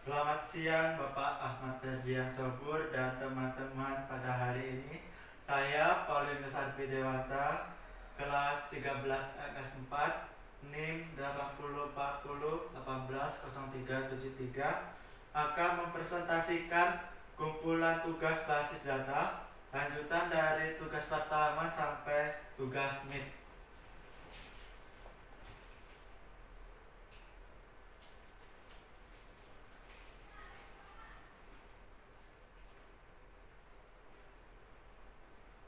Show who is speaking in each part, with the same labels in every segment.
Speaker 1: Selamat siang Bapak Ahmad Ferdian Sobur dan teman-teman. Pada hari ini saya Paulinus Arfi Dewata, kelas 13 MS4, NIM 8040180373, akan mempresentasikan kumpulan tugas basis data lanjutan dari tugas pertama sampai tugas MIT.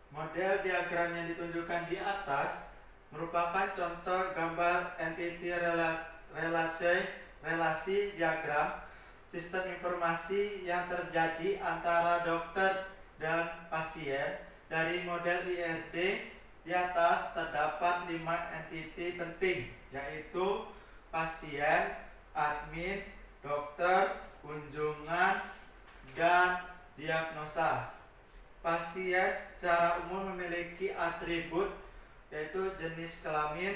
Speaker 1: Model diagram yang ditunjukkan di atas merupakan contoh gambar entity relasi diagram sistem informasi yang terjadi antara dokter dan pasien. Dari model IRD di atas terdapat 5 entiti penting, yaitu pasien, admin, dokter, kunjungan, dan diagnosa. Pasien secara umum memiliki atribut, yaitu jenis kelamin,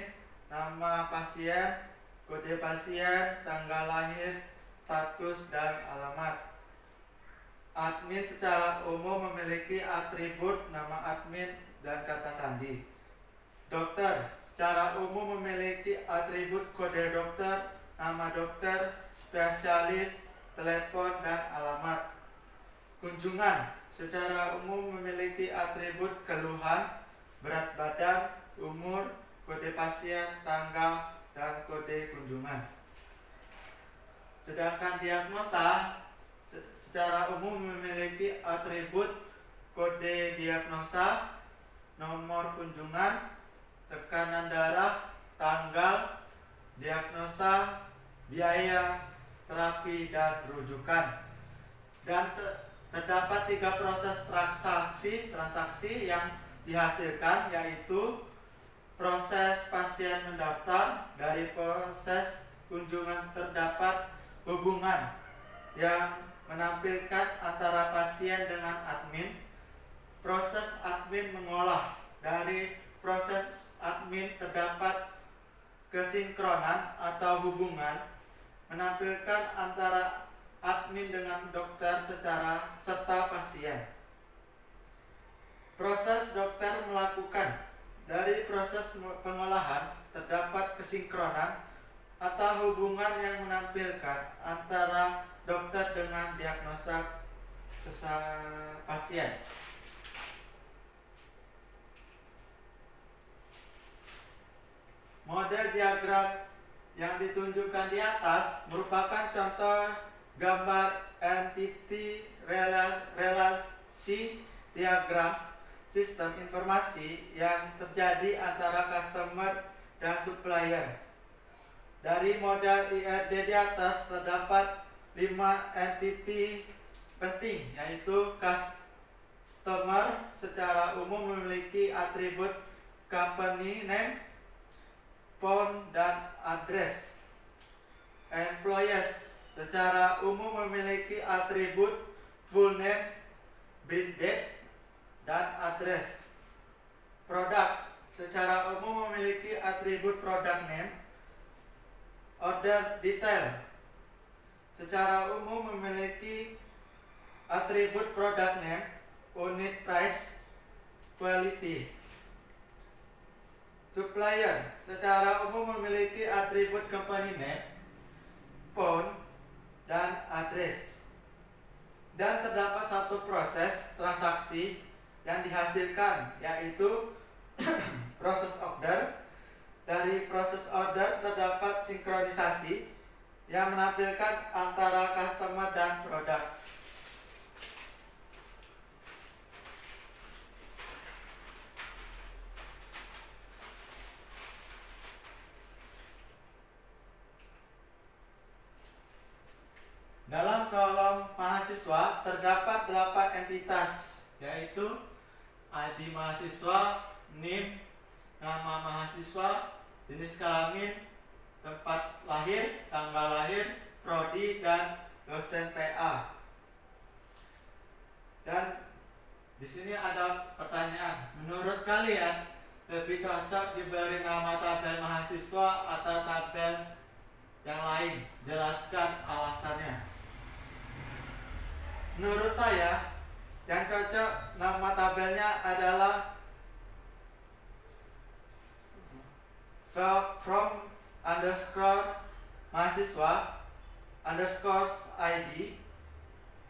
Speaker 1: nama pasien, kode pasien, tanggal lahir, status, dan alamat. Admin secara umum memiliki atribut nama admin dan kata sandi. Dokter secara umum memiliki atribut kode dokter, nama dokter, spesialis, telepon, dan alamat. Kunjungan secara umum memiliki atribut keluhan, berat badan, umur, kode pasien, tanggal, dan kode kunjungan. Sedangkan diagnosa secara umum memiliki atribut kode diagnosa, nomor kunjungan, tekanan darah, tanggal, diagnosa, biaya, terapi, dan rujukan. Dan terdapat 3 proses transaksi yang dihasilkan, yaitu proses pasien mendaftar. Dari proses kunjungan terdapat hubungan yang menampilkan antara pasien dengan admin. Proses admin mengolah. Dari proses admin terdapat kesinkronan atau hubungan menampilkan antara admin dengan dokter serta pasien. Proses dokter melakukan. Dari proses pengolahan terdapat kesinkronan atau hubungan yang menampilkan antara dokter dengan diagnosa pasien. Model diagram yang ditunjukkan di atas merupakan contoh gambar entity relasi diagram sistem informasi yang terjadi antara customer dan supplier. Dari model IRD di atas terdapat 5 entiti penting, yaitu customer secara umum memiliki atribut company name, phone, dan address. Employees secara umum memiliki atribut full name, birth date, dan address. Produk secara umum memiliki atribut product name, order detail secara umum memiliki atribut product name, unit price, quality. Supplier secara umum memiliki atribut company name, phone, dan address. Dan terdapat 1 proses transaksi yang dihasilkan, yaitu proses order. Dari proses order terdapat sinkronisasi yang menampilkan antara customer dan produk. Dalam kolom mahasiswa terdapat 8 entitas, yaitu ID mahasiswa, NIM, nama mahasiswa, jenis kelamin, tempat lahir, tanggal lahir, prodi, dan dosen PA. Dan di sini ada pertanyaan. Menurut kalian lebih cocok diberi nama tabel mahasiswa atau tabel yang lain? Jelaskan alasannya. menurut saya yang cocok nama tabelnya adalah from underscore mahasiswa underscore ID,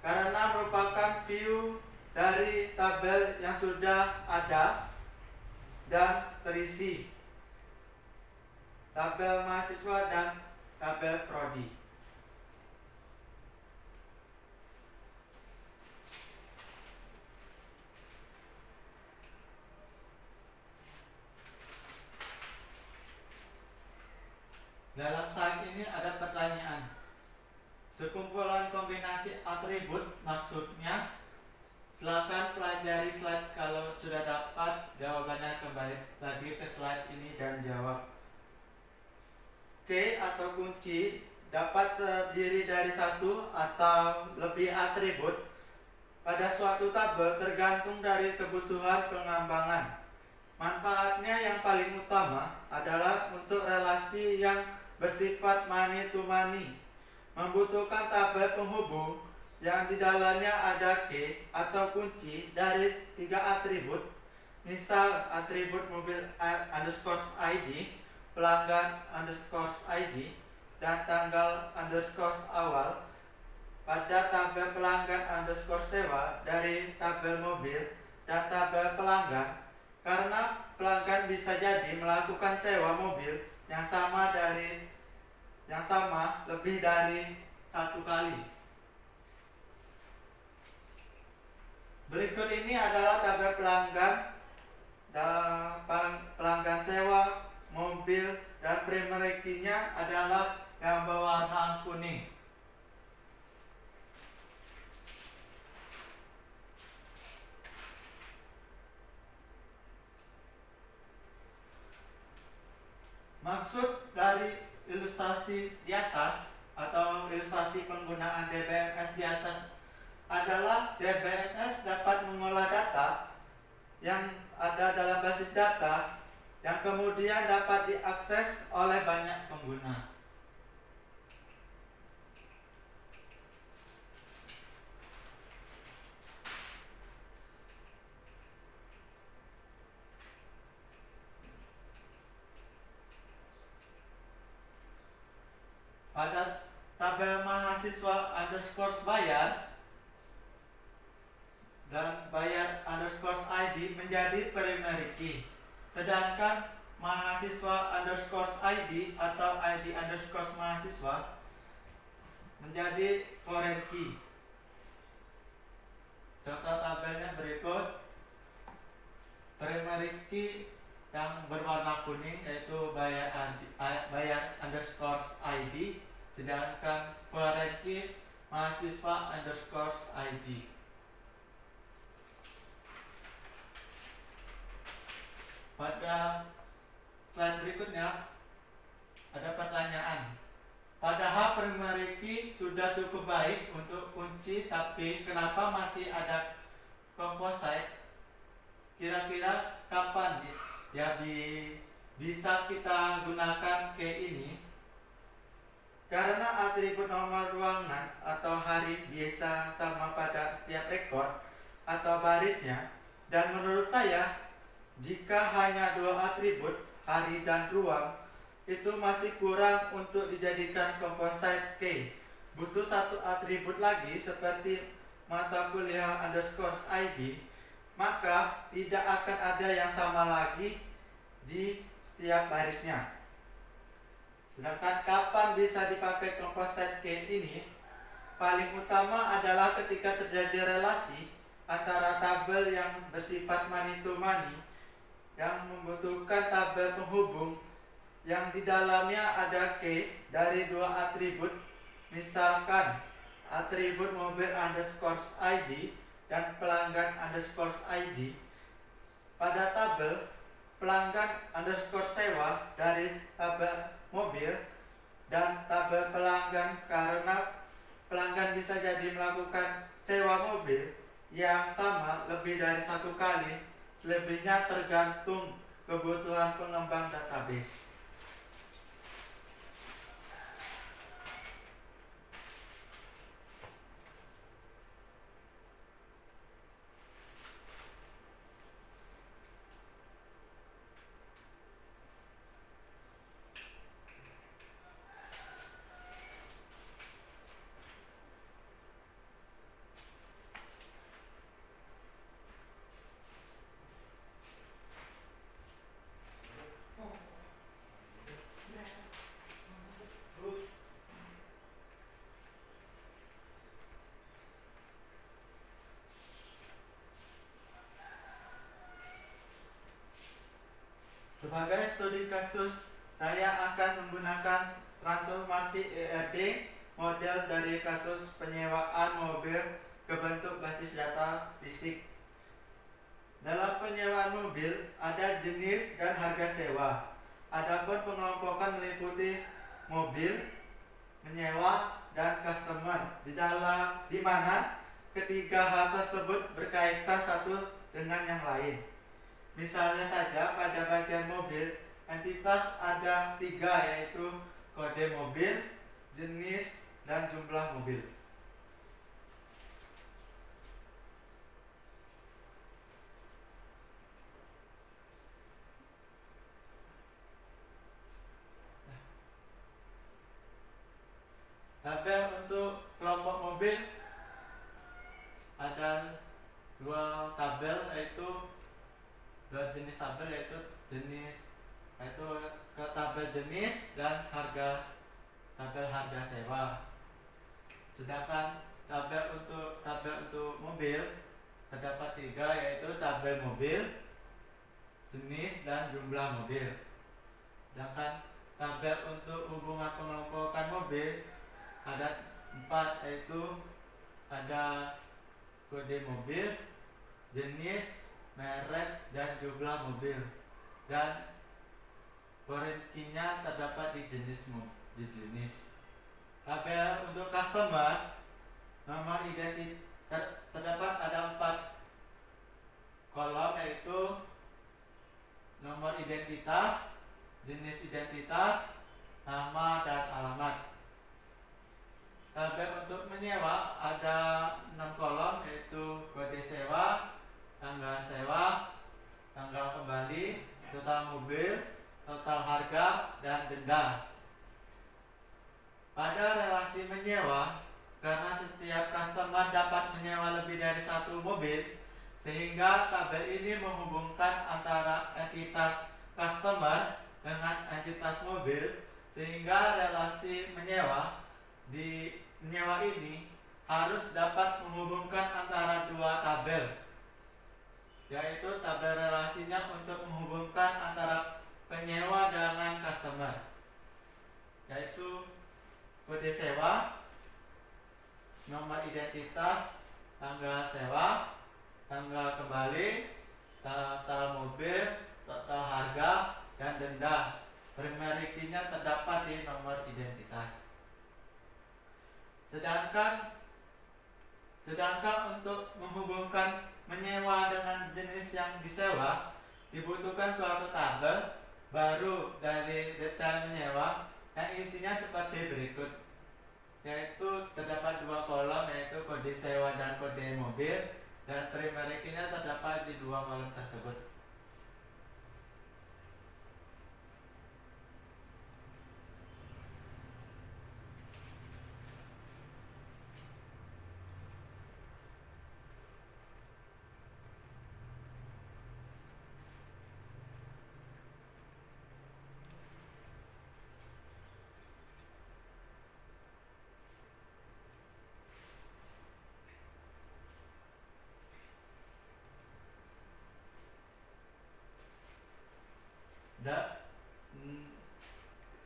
Speaker 1: karena merupakan view dari tabel yang sudah ada dan terisi, tabel mahasiswa dan tabel prodi. Dalam slide ini ada pertanyaan. Sekumpulan kombinasi atribut maksudnya? Silakan pelajari slide, kalau sudah dapat jawabannya kembali lagi ke slide ini dan jawab. Key atau kunci dapat terdiri dari satu atau lebih atribut pada suatu tabel tergantung dari kebutuhan pengembangan. Manfaatnya yang paling utama adalah untuk relasi yang bersifat many to many, membutuhkan tabel penghubung yang di dalamnya ada key atau kunci dari 3 atribut, misal atribut mobil underscore ID, pelanggan underscore ID, dan tanggal underscore awal pada tabel pelanggan underscore sewa dari tabel mobil dan tabel pelanggan, karena pelanggan bisa jadi melakukan sewa mobil yang sama lebih dari 1 kali. Berikut ini adalah tabel pelanggan dan pelanggan sewa mobil, dan primary key-nya adalah yang berwarna kuning. Maksud dari ilustrasi di atas atau ilustrasi penggunaan DBMS di atas adalah DBMS dapat mengolah data yang ada dalam basis data yang kemudian dapat diakses oleh banyak pengguna. Pada tabel mahasiswa underscore bayar dan bayar underscore ID menjadi primary key, sedangkan mahasiswa underscore ID atau ID underscore mahasiswa menjadi foreign key. Contoh tabelnya berikut. Primary key yang berwarna kuning yaitu bayar underscore ID, sedangkan foreign key mahasiswa underscore ID. Pada slide berikutnya ada pertanyaan. Padahal primary key sudah cukup baik untuk kunci, tapi kenapa masih ada composite? Kira-kira kapan bisa kita gunakan key ini? Karena atribut nomor ruangan atau hari biasa sama pada setiap rekor atau barisnya, dan menurut saya jika hanya 2 atribut hari dan ruang itu masih kurang untuk dijadikan composite key. Butuh 1 atribut lagi seperti mata kuliah underscore ID, maka tidak akan ada yang sama lagi di setiap barisnya. Sedangkan kapan bisa dipakai composite key ini? Paling utama adalah ketika terjadi relasi antara tabel yang bersifat many to many yang membutuhkan tabel penghubung yang di dalamnya ada key dari 2 atribut, misalkan atribut mobil underscore ID dan pelanggan underscore ID. Pada tabel pelanggan underscore sewa dari tabel mobil dan tabel pelanggan, karena pelanggan bisa jadi melakukan sewa mobil yang sama lebih dari 1 kali, selebihnya tergantung kebutuhan pengembang database. Sebagai studi kasus, saya akan menggunakan transformasi ERD model dari kasus penyewaan mobil ke bentuk basis data fisik. Dalam penyewaan mobil, ada jenis dan harga sewa. Adapun pengelompokan meliputi mobil, menyewa, dan customer, di mana ketiga hal tersebut berkaitan satu dengan yang lain. Misalnya saja pada bagian mobil, entitas ada 3, yaitu kode mobil, jenis, dan jumlah mobil. Tabel untuk kelompok mobil ada 2 tabel, yaitu 2 jenis tabel, yaitu ke tabel jenis dan tabel harga sewa. Sedangkan tabel untuk mobil terdapat 3, yaitu tabel mobil, jenis, dan jumlah mobil. Sedangkan tabel untuk hubungan pengelompokan mobil ada 4, yaitu ada kode mobil, jenis, merek, dan jumlah mobil, dan ranking-nya terdapat di jenis. Tabel untuk customer, nomor terdapat ada 4 kolom, yaitu nomor identitas, jenis identitas, nama, dan alamat. Tabel untuk menyewa ada 6 kolom, yaitu kode sewa, tanggal sewa, tanggal kembali, total mobil, total harga, dan denda. Pada relasi menyewa, karena setiap customer dapat menyewa lebih dari 1 mobil, sehingga tabel ini menghubungkan antara entitas customer dengan entitas mobil, sehingga relasi menyewa ini harus dapat menghubungkan antara 2 tabel, yaitu tabel relasinya untuk menghubungkan antara penyewa dengan customer, yaitu kode sewa, nomor identitas, tanggal sewa, tanggal kembali, total mobil, total harga, dan denda. Primary-nya terdapat di nomor identitas. Sedangkan untuk menghubungkan menyewa dengan jenis yang disewa, dibutuhkan suatu tabel baru dari detail menyewa yang isinya seperti berikut, yaitu terdapat 2 kolom, yaitu kode sewa dan kode mobil, dan primary-nya terdapat di 2 kolom tersebut.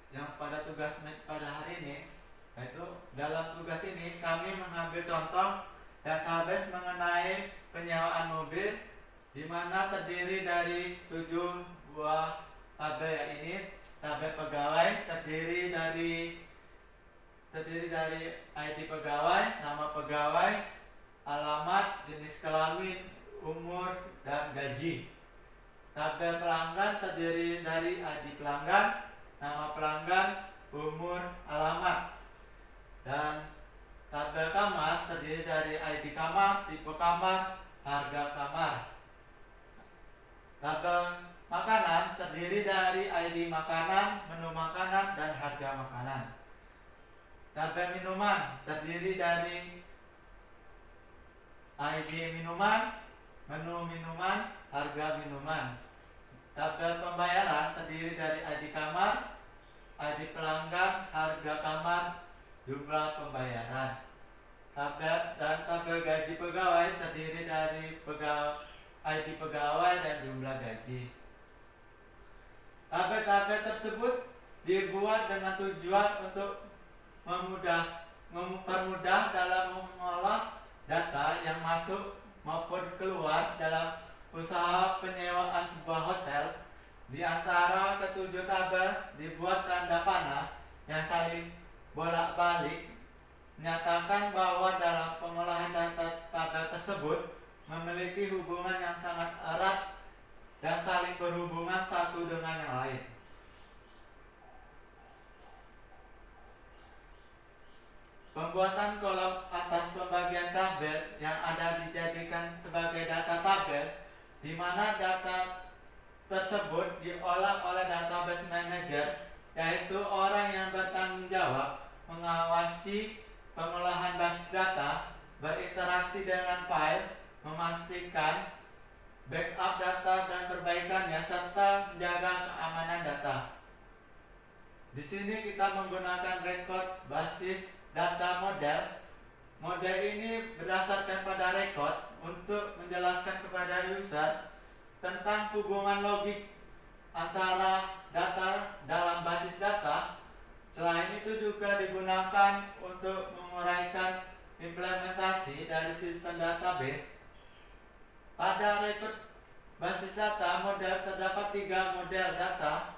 Speaker 1: Yang pada tugas pada hari ini, yaitu dalam tugas ini kami mengambil contoh database mengenai penyewaan mobil, di mana terdiri dari 7 buah tabel. Ini tabel pegawai terdiri dari ID pegawai, nama pegawai, alamat, jenis kelamin, umur, dan gaji. Tabel pelanggan terdiri dari ID pelanggan, nama pelanggan, umur, alamat. Dan tabel kamar terdiri dari ID kamar, tipe kamar, harga kamar. Tabel makanan terdiri dari ID makanan, menu makanan, dan harga makanan. Tabel minuman terdiri dari ID minuman, menu minuman, harga minuman. Tabel pembayaran terdiri dari ID kamar, ID pelanggan, harga kamar, jumlah pembayaran. Tabel gaji pegawai terdiri dari ID pegawai dan jumlah gaji. Tabel-tabel tersebut dibuat dengan tujuan untuk mempermudah dalam mengolah data yang masuk maupun keluar dalam usaha penyewaan sebuah hotel. Di antara ketujuh tabel dibuat tanda panah yang saling bolak-balik menyatakan bahwa dalam pengolahan data tabel tersebut memiliki hubungan yang sangat erat dan saling berhubungan satu dengan yang lain. Pembuatan kolom atas pembagian tabel yang ada dijadikan sebagai data tabel, di mana data tersebut diolah oleh database manager, yaitu orang yang bertanggung jawab mengawasi pengolahan basis data, berinteraksi dengan file, memastikan backup data dan perbaikannya, serta menjaga keamanan data. Di sini kita menggunakan record basis data model. Model ini berdasarkan pada record untuk menjelaskan kepada user tentang hubungan logik antara data dalam basis data. Selain itu juga digunakan untuk menguraikan implementasi dari sistem database. Pada record basis data model terdapat 3 model data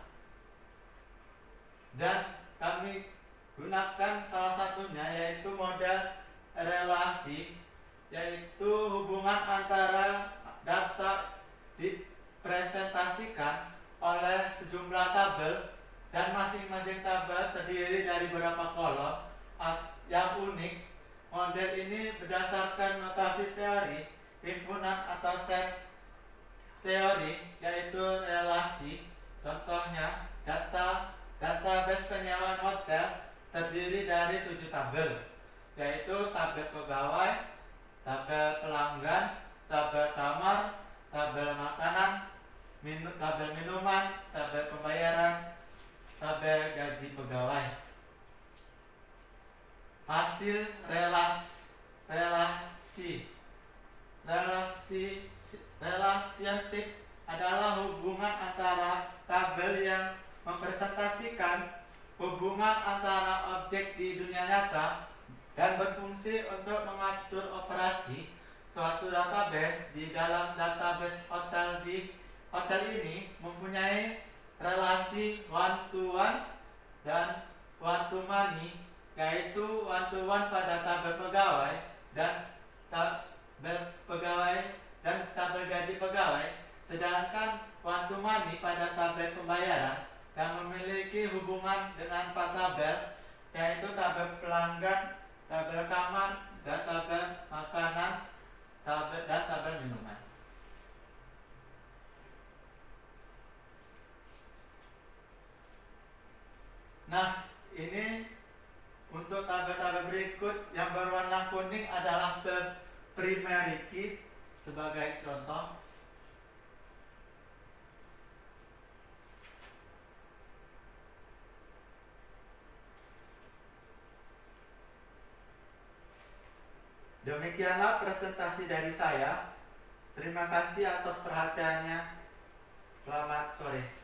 Speaker 1: dan kami gunakan salah satunya, yaitu model relasi, yaitu hubungan antara data dipresentasikan oleh sejumlah tabel dan masing-masing tabel terdiri dari beberapa kolom. Yang unik, model ini berdasarkan notasi teori himpunan atau set teori, yaitu relasi. Contohnya, database penyewaan hotel terdiri dari 7 tabel, yaitu tabel pegawai, tabel pelanggan, tabel kamar, tabel makanan, tabel minuman, tabel pembayaran, tabel gaji pegawai. Hasil relationship adalah hubungan antara tabel yang mempresentasikan hubungan antara objek di dunia nyata dan berfungsi untuk mengatur operasi suatu database. Di dalam database hotel ini mempunyai relasi one to one dan one to many, yaitu one to one pada tabel pegawai dan tabel gaji pegawai, sedangkan one to many pada tabel pembayaran yang memiliki hubungan dengan 4 tabel, yaitu tabel pelanggan, tabel kamar, dan tabel makanan, dan tabel minuman. Nah, ini untuk tabel-tabel berikut yang berwarna kuning adalah primary key sebagai contoh. Demikianlah presentasi dari saya. Terima kasih atas perhatiannya. Selamat sore.